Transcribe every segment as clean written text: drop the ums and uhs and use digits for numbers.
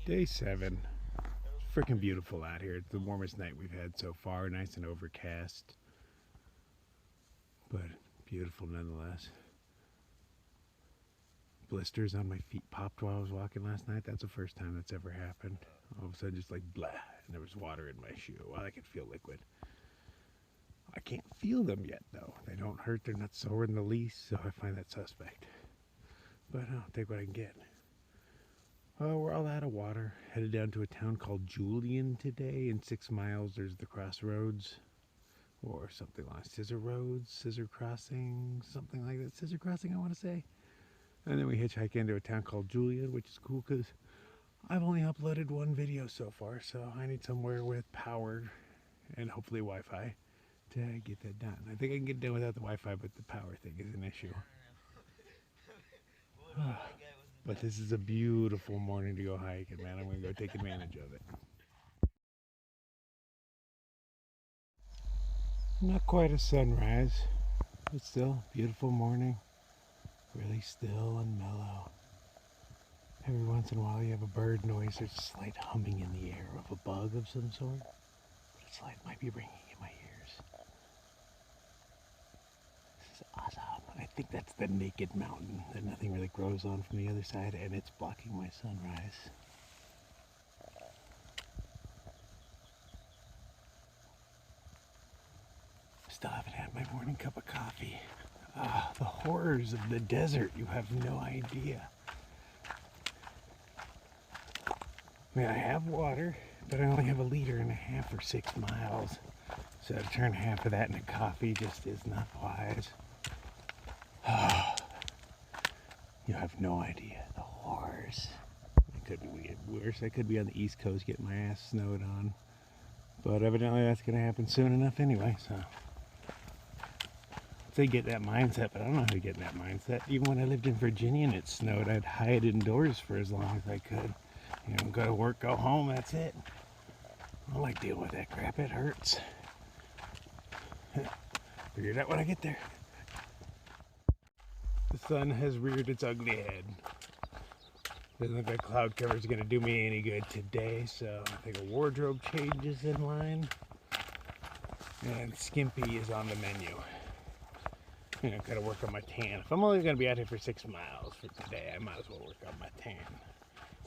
Day 7. Freaking beautiful out here. It's the warmest night we've had so far. Nice and overcast, but beautiful nonetheless. Blisters on my feet popped while I was walking last night. That's the first time that's ever happened. All of a sudden, just like blah, and there was water in my shoe. Well, I could feel liquid. I can't feel them yet, though. They don't hurt. They're not sore in the least, so I find that suspect. But I'll take what I can get. Oh, we're all out of water. Headed down to a town called Julian today. In 6 miles, there's the crossroads. Or something like Scissor Roads, Scissor Crossing, something like that. Scissor Crossing, I want to say. And then we hitchhike into a town called Julian, which is cool because I've only uploaded 1 video so far. So I need somewhere with power and hopefully Wi-Fi to get that done. I think I can get it done without the Wi-Fi, but the power thing is an issue. But this is a beautiful morning to go hiking, man. I'm going to go take advantage of it. Not quite a sunrise, but still beautiful morning. Really still and mellow. Every once in a while you have a bird noise. There's a slight humming in the air of a bug of some sort. But it's like it might be ringing in my ears. This is awesome. I think that's the naked mountain that nothing really grows on from the other side, and it's blocking my sunrise. Still haven't had my morning cup of coffee. Ah, the horrors of the desert, you have no idea. I mean, I have water, but I only have 1.5 liters for 6 miles. So to turn half of that into coffee just is not wise. You have no idea the horrors. It could be worse. I could be on the East Coast getting my ass snowed on. But evidently that's going to happen soon enough anyway, so. I'd say get that mindset, but I don't know how to get in that mindset. Even when I lived in Virginia and it snowed, I'd hide indoors for as long as I could. You know, go to work, go home, that's it. I don't like dealing with that crap, it hurts. Figure it out when I get there. The sun has reared its ugly head. Doesn't look like cloud cover is going to do me any good today, so I think a wardrobe change is in line. And skimpy is on the menu. You know, gotta work on my tan. If I'm only going to be out here for 6 miles for today, I might as well work on my tan.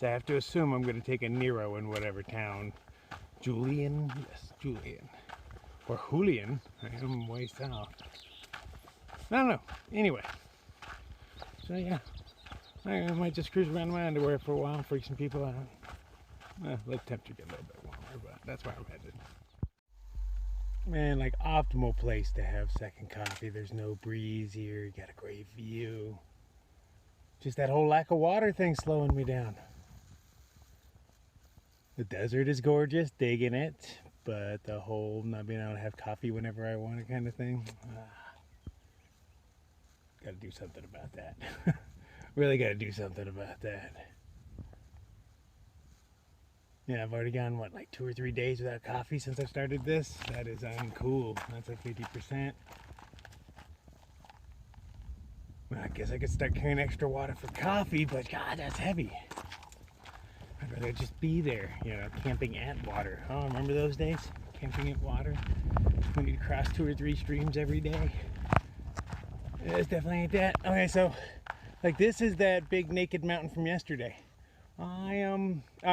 So I have to assume I'm going to take a Nero in whatever town. Julian? Yes, Julian. Or Julian. I am way south. I don't know. Anyway. So yeah. I might just cruise around in my underwear for a while and freak some people out. Let temperature get a little bit warmer, but that's where I'm headed. Man, like optimal place to have second coffee. There's no breeze here. You got a great view. Just that whole lack of water thing slowing me down. The desert is gorgeous, digging it, but the whole not being able to have coffee whenever I want it kind of thing. Got to do something about that. Really got to do something about that. Yeah, I've already gone, what, like 2 or 3 days without coffee since I started this? That is uncool. That's like 50%. Well, I guess I could start carrying extra water for coffee, but God, that's heavy. I'd rather just be there, you know, camping at water. Oh, remember those days? Camping at water? We need to cross 2 or 3 streams every day. It's definitely ain't that. Okay, so, like this is that big naked mountain from yesterday. I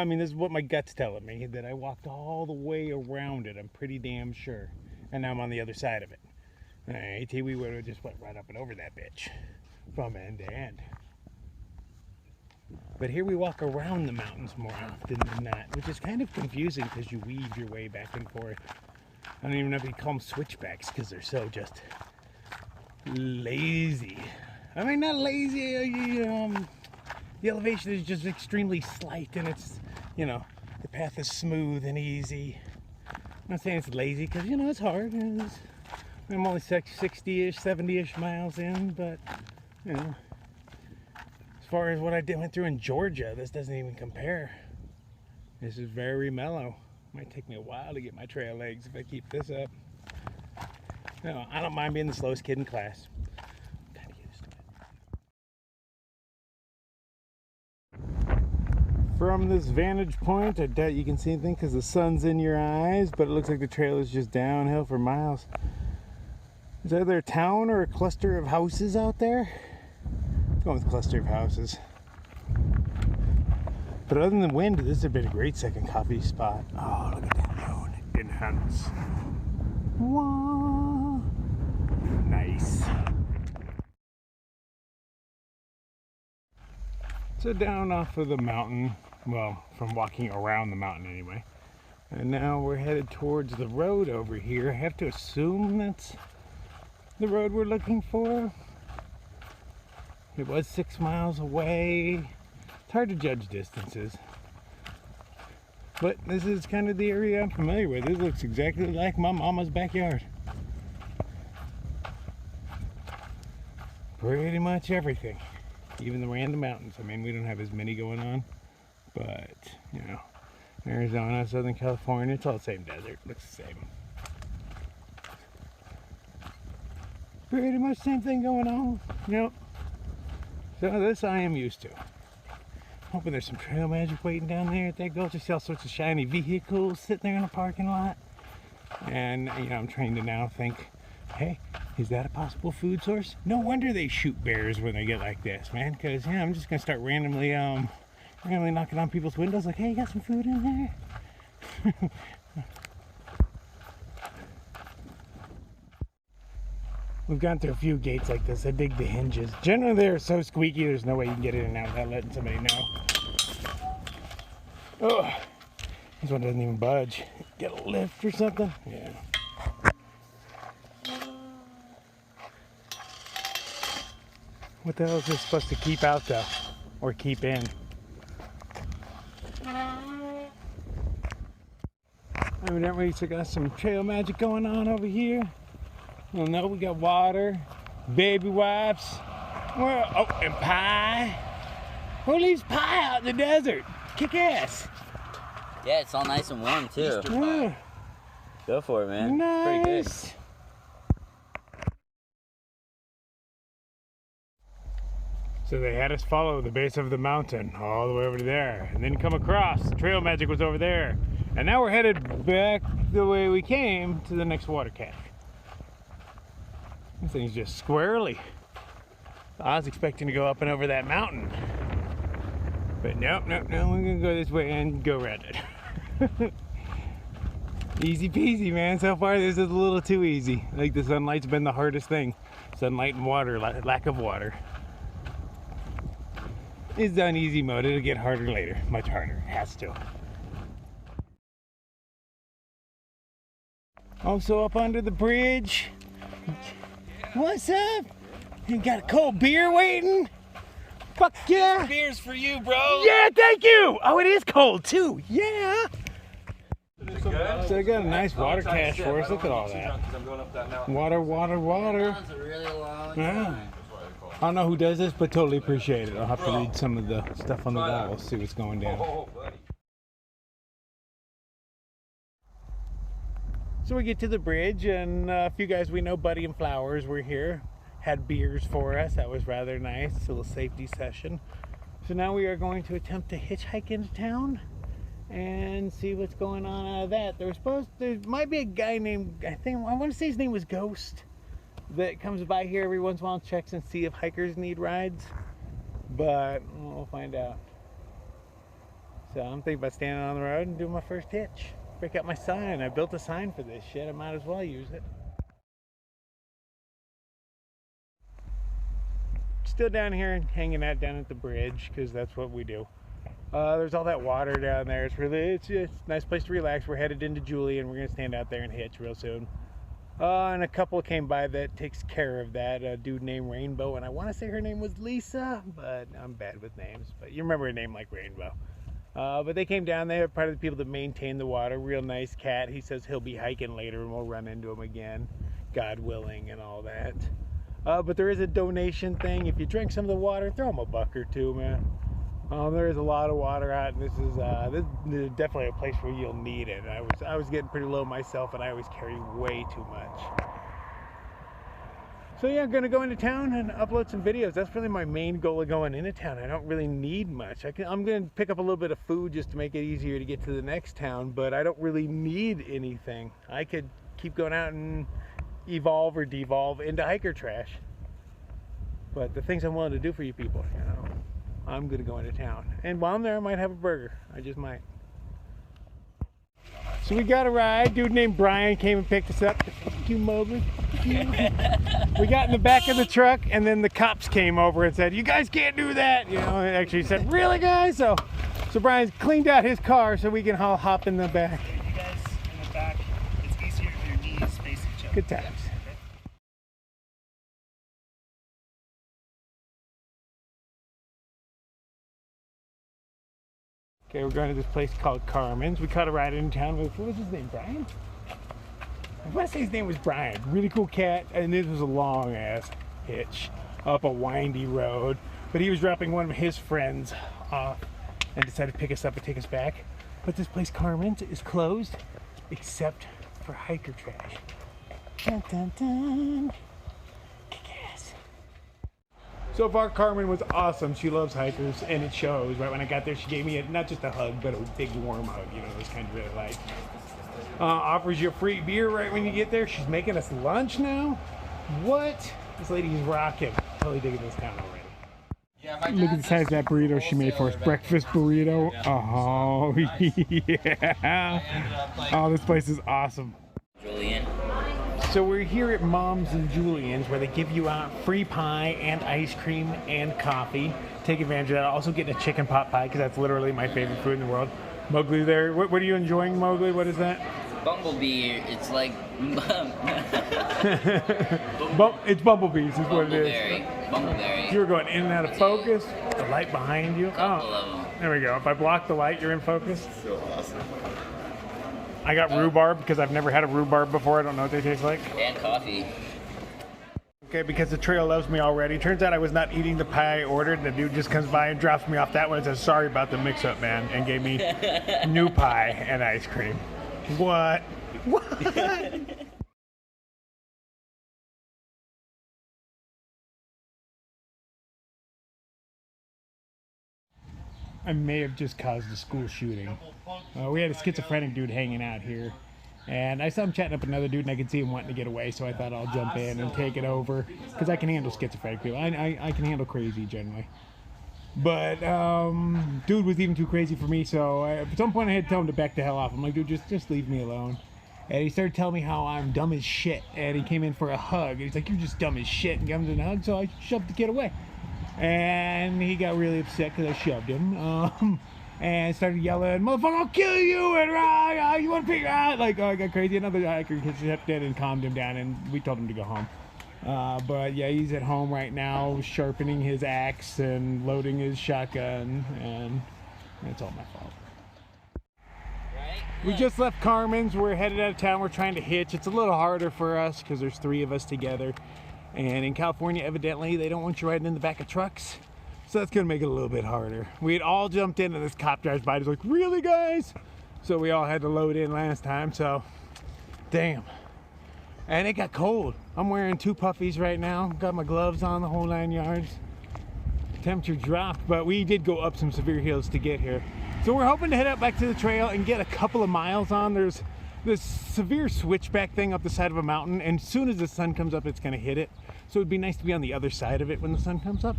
mean, this is what my gut's telling me, that I walked all the way around it, I'm pretty damn sure. And now I'm on the other side of it. AT, we would have just went right up and over that bitch from end to end. But here we walk around the mountains more often than not, which is kind of confusing because you weave your way back and forth. I don't even know if you call them switchbacks because they're so just lazy. I mean, not lazy, the elevation is just extremely slight, and it's, you know, the path is smooth and easy. I'm not saying it's lazy, because, you know, it's hard. I'm only 60-ish, 70-ish miles in, but, you know, as far as what I went through in Georgia, this doesn't even compare. This is very mellow. Might take me a while to get my trail legs if I keep this up. No, I don't mind being the slowest kid in class. From this vantage point, I doubt you can see anything because the sun's in your eyes, but it looks like the trail is just downhill for miles. Is either a town or a cluster of houses out there? I'm going with cluster of houses. But other than the wind, this has been a great second coffee spot. Oh, look at that moon. Enhance. Wah. Nice. So down off of the mountain, well, from walking around the mountain anyway. And now we're headed towards the road over here. I have to assume that's the road we're looking for. It was 6 miles away. It's hard to judge distances. But this is kind of the area I'm familiar with. This looks exactly like my mama's backyard. Pretty much everything. Even the random mountains. I mean, we don't have as many going on. But, you know, Arizona, Southern California, it's all the same desert. Looks the same. Pretty much the same thing going on. Yep. So this I am used to. Hoping there's some trail magic waiting down there at that gulch. I see all sorts of shiny vehicles sitting there in the parking lot. And, you know, I'm trained to now think, hey, is that a possible food source? No wonder they shoot bears when they get like this, man. Because, you know, I'm just going to start randomly knocking on people's windows like, hey, you got some food in there? We've gone through a few gates like this. I dig the hinges. Generally, they're so squeaky, there's no way you can get in and out without letting somebody know. Oh, this one doesn't even budge. Get a lift or something? Yeah. What the hell is this supposed to keep out, though? Or keep in? Evidently, we got some trail magic going on over here. Well, no, we got water, baby wipes, oh, and pie. Who leaves pie out in the desert? Kick ass. Yeah, it's all nice and warm too. Yeah. Go for it, man. Nice. Pretty good. So they had us follow the base of the mountain all the way over to there, and then come across. Trail magic was over there, and now we're headed back the way we came to the next water cache. This thing's just squirrely. I was expecting to go up and over that mountain. But nope, we're gonna go this way and go around it. Easy peasy, man. So far this is a little too easy. Like the sunlight's been the hardest thing. Sunlight and water, lack of water. It's on easy mode. It'll get harder later. Much harder. It has to. Also up under the bridge. What's up? You got a cold beer waiting? Fuck yeah! This beer's for you, bro. Yeah, thank you! Oh, it is cold too. Yeah! So I got a nice water cache for us. Look at all that. Water. That's a really long Yeah. I don't know who does this, but totally appreciate it. I'll have to read some of the stuff on the wall, see what's going down. So we get to the bridge, and a few guys we know, Buddy and Flowers, were here. Had beers for us. That was rather nice. A little safety session. So now we are going to attempt to hitchhike into town and see what's going on out of that. There might be a guy named, I want to say his name was Ghost, that comes by here every once in a while and checks and see if hikers need rides. But we'll find out. So I'm thinking about standing on the road and doing my first hitch. Break out my sign. I built a sign for this shit. I might as well use it. Still down here hanging out down at the bridge because that's what we do. There's all that water down there. It's a nice place to relax. We're headed into Julian. We're gonna stand out there and hitch real soon. And a couple came by that takes care of that. A dude named Rainbow, and I want to say her name was Lisa, but I'm bad with names. But you remember a name like Rainbow. But they came down. They are part of the people that maintain the water. Real nice cat. He says he'll be hiking later and we'll run into him again, God willing, and all that. But there is a donation thing. If you drink some of the water, throw them a buck or two, man. There is a lot of water out, and this is definitely a place where you'll need it. I was getting pretty low myself, and I always carry way too much. So yeah, I'm gonna go into town and upload some videos. That's really my main goal of going into town. I don't really need much. I'm gonna pick up a little bit of food just to make it easier to get to the next town, but I don't really need anything. I could keep going out and evolve or devolve into hiker trash. But the things I'm willing to do for you people, you know, I'm gonna go into town. And while I'm there, I might have a burger. I just might. So we got a ride. Dude named Brian came and picked us up. Thank you, Mowgli. We got in the back of the truck, and then the cops came over and said, "You guys can't do that." You know, and actually said, "Really, guys?" So Brian's cleaned out his car so we can all hop in the back. You guys in the back, it's easier if your knees face each other. Good times. Okay, we're going to this place called Carmen's. We caught a ride in town with, what was his name, Brian? I want to say his name was Brian. Really cool cat, and this was a long ass hitch up a windy road. But he was dropping one of his friends off and decided to pick us up and take us back. But this place, Carmen's, is closed except for hiker trash. Dun, dun, dun. Kick-ass. So far, Carmen was awesome. She loves hikers, and it shows. Right when I got there, she gave me not just a hug, but a big warm hug. You know, those kind of really like. Offers you a free beer right when you get there. She's making us lunch now. What? This lady is rocking. Totally digging this town already. Yeah, my Look at the size of that burrito she made for us. Breakfast burrito. Oh, yeah. Oh, this place is awesome. Julian. So we're here at Mom's and Julian's, where they give you out free pie and ice cream and coffee. Take advantage of that. Also getting a chicken pot pie, because that's literally my favorite food in the world. Mowgli there. What are you enjoying, Mowgli? What is that? Bumblebee. It's like. It's bumblebees, is what it is. Bumbleberry. You were going in and out of focus. The light behind you. Couple of them. There we go. If I block the light, you're in focus. So awesome. I got rhubarb because I've never had a rhubarb before. I don't know what they taste like. And coffee. Okay, because the trail loves me already. Turns out I was not eating the pie I ordered, and the dude just comes by and drops me off that one and says, "Sorry about the mix-up, man," and gave me new pie and ice cream. What? What? I may have just caused a school shooting. We had a schizophrenic dude hanging out here, and I saw him chatting up another dude, and I could see him wanting to get away, so I thought I'll jump in and take it over, because I can handle schizophrenic people. I can handle crazy generally. But dude was even too crazy for me, so at some point I had to tell him to back the hell off. I'm like, dude, just leave me alone. And he started telling me how I'm dumb as shit, and he came in for a hug, and he's like, "You're just dumb as shit," and comes in a hug, so I shoved the kid away. And he got really upset because I shoved him, and started yelling, "Motherfucker, I'll kill you!" And you want to pick out? Like, I got crazy. Another hiker stepped in and calmed him down, and we told him to go home. But yeah, he's at home right now, sharpening his axe and loading his shotgun, and it's all my fault. We just left Carmen's. We're headed out of town. We're trying to hitch. It's a little harder for us because there's 3 of us together. And in California, evidently, they don't want you riding in the back of trucks. So that's going to make it a little bit harder. We had all jumped in, and this cop drives by. He's like, "Really, guys?" So we all had to load in last time. So, damn. And it got cold. I'm wearing 2 puffies right now. Got my gloves on, the whole 9 yards. Temperature dropped, but we did go up some severe hills to get here. So we're hoping to head out back to the trail and get a couple of miles on. There's this severe switchback thing up the side of a mountain, and as soon as the sun comes up, it's going to hit it. So it'd be nice to be on the other side of it when the sun comes up.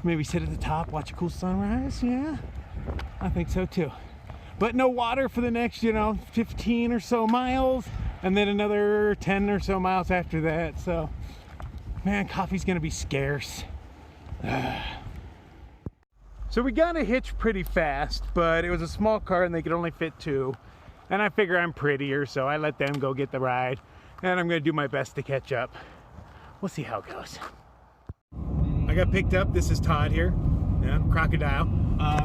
Maybe sit at the top, watch a cool sunrise. Yeah, I think so too. But no water for the next, 15 or so miles, and then another 10 or so miles after that. So, man, coffee's going to be scarce. So we got a hitch pretty fast, but it was a small car and they could only fit 2. And I figure I'm prettier, so I let them go get the ride. And I'm gonna do my best to catch up. We'll see how it goes. I got picked up. This is Todd here. Yeah, Crocodile.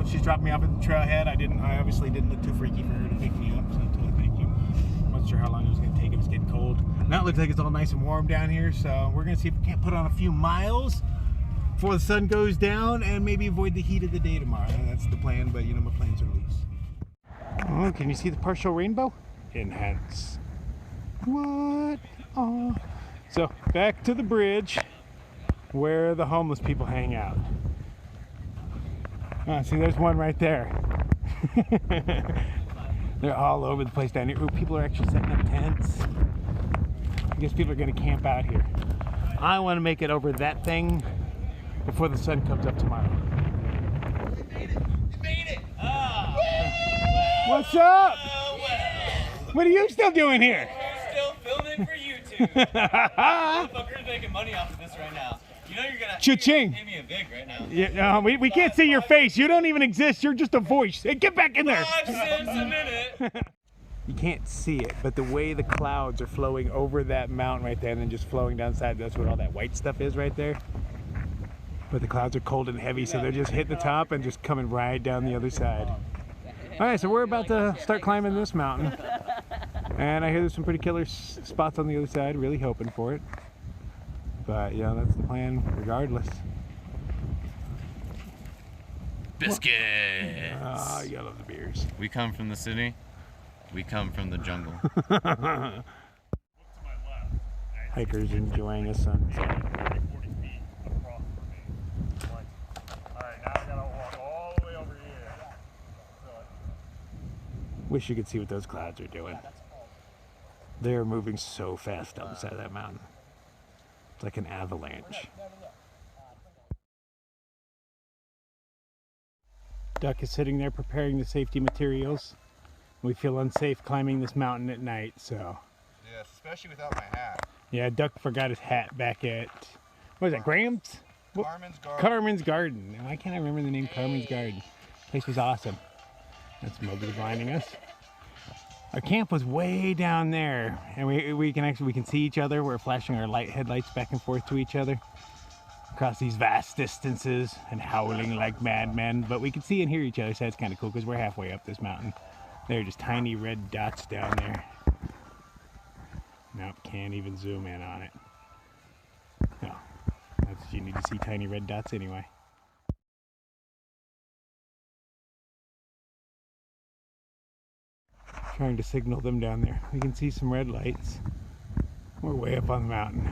She's dropped me off at the trailhead. I obviously didn't look too freaky for her to pick me up, so totally thank you. Wasn't sure how long it was gonna take. It was getting cold. Now it looks like it's all nice and warm down here, so we're gonna see if we can't put on a few miles before the sun goes down and maybe avoid the heat of the day tomorrow. That's the plan, but my plans are loose. Oh, can you see the partial rainbow? Enhance. What? Oh, So back to the bridge where the homeless people hang out. Oh, see, there's one right there. They're all over the place down here. Ooh, people are actually setting up tents. I guess people are going to camp out here. I want to make it over that thing before the sun comes up tomorrow. You made it! Ah! What's up? Well. What are you still doing here? We're still filming for YouTube. Motherfuckers making money off of this right now. You know you're gonna Cha-ching. pay me a vig right now. Yeah, we can't see your face. You don't even exist. You're just a voice. Hey, get back in there. 5 cents a minute. You can't see it, but the way the clouds are flowing over that mountain right there and then just flowing down side, that's what all that white stuff is right there. But the clouds are cold and heavy, so they're just hitting the top and just coming right down the other side. All right, so we're about to start climbing this mountain. And I hear there's some pretty killer spots on the other side, really hoping for it. But yeah, that's the plan regardless. Biscuits. Oh, you gotta love the beers. We come from the city. We come from the jungle. Hikers enjoying a sunset. 40 feet across from me. Alright, now I gotta walk all the way over here. Wish you could see what those clouds are doing. They're moving so fast down the side of that mountain. It's like an avalanche. Duck is sitting there preparing the safety materials. We feel unsafe climbing this mountain at night, so. Yes, especially without my hat. Yeah, Duck forgot his hat back at, what is that, Graham's? Carmen's Garden. Carmen's Garden. Why can't I remember the name Carmen's Garden? Place was awesome. That's Mowgli blinding us. Our camp was way down there, and we can see each other. We're flashing our headlights back and forth to each other across these vast distances and howling like madmen. But we can see and hear each other, so that's kind of cool because we're halfway up this mountain. They're just tiny red dots down there. Nope, can't even zoom in on it. No, that's what you need to see, tiny red dots anyway. Trying to signal them down there. We can see some red lights. We're way up on the mountain.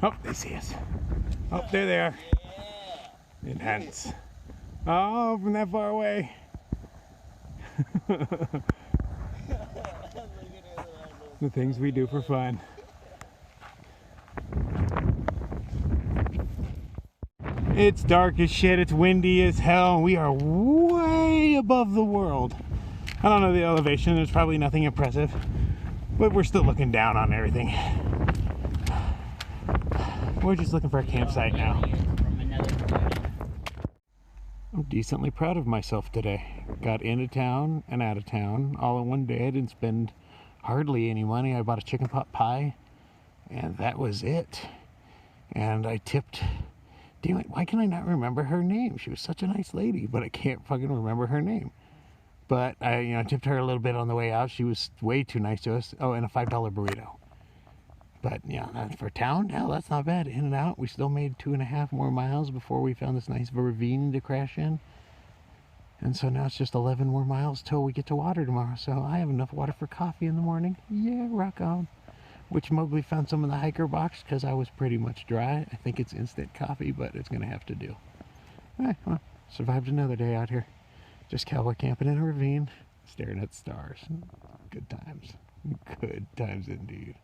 Oh, they see us. Oh, there they are. Intense. Oh, from that far away. The things we do for fun. It's dark as shit, it's windy as hell. We are way above the world. I don't know the elevation, there's probably nothing impressive, but we're still looking down on everything. We're just looking for a campsite now. I'm decently proud of myself today. Got into town and out of town all in one day. I didn't spend hardly any money. I bought a chicken pot pie and that was it. And I tipped, damn it, why can I not remember her name? She was such a nice lady, but I can't fucking remember her name. But I tipped her a little bit on the way out. She was way too nice to us. Oh, and a $5 burrito. But yeah, for town, hell, that's not bad. In and out, we still made 2.5 more miles before we found this nice ravine to crash in. And so now it's just 11 more miles till we get to water tomorrow. So I have enough water for coffee in the morning. Yeah, rock on. Which Mowgli found some in the hiker box because I was pretty much dry. I think it's instant coffee, but it's going to have to do. Well, survived another day out here. Just cowboy camping in a ravine, staring at stars. Good times. Good times indeed.